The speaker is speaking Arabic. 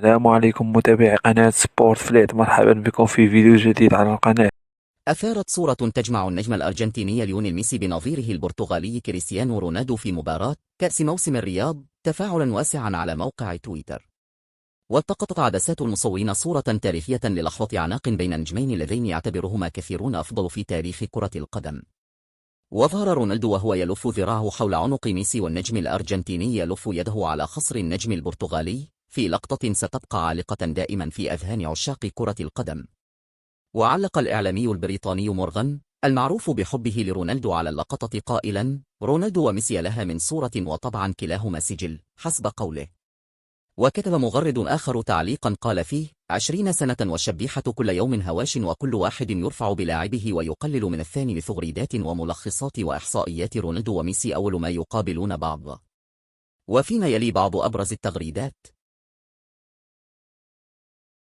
السلام عليكم متابعي قناة سبورت فليت، مرحبا بكم في فيديو جديد على القناة. أثارت صورة تجمع النجم الأرجنتيني ليونيل ميسي بنظيره البرتغالي كريستيانو رونالدو في مباراة كأس موسم الرياض تفاعلا واسعا على موقع تويتر. والتقطت عدسات المصورين صورة تاريخية للحظة عناق بين النجمين اللذين يعتبرهما كثيرون أفضل في تاريخ كرة القدم. وظهر رونالدو وهو يلف ذراعه حول عنق ميسي، والنجم الأرجنتيني يلف يده على خصر النجم البرتغالي في لقطة ستبقى عالقة دائما في أذهان عشاق كرة القدم. وعلق الإعلامي البريطاني مورغان المعروف بحبه لرونالدو على اللقطة قائلا: رونالدو وميسي لها من صورة، وطبعا كلاهما سجل حسب قوله. وكتب مغرد آخر تعليقا قال فيه: 20 سنة والشبيحة كل يوم هواش، وكل واحد يرفع بلاعبه ويقلل من الثاني بتغريدات وملخصات وإحصائيات. رونالدو وميسي أول ما يقابلون بعض. وفيما يلي بعض أبرز التغريدات: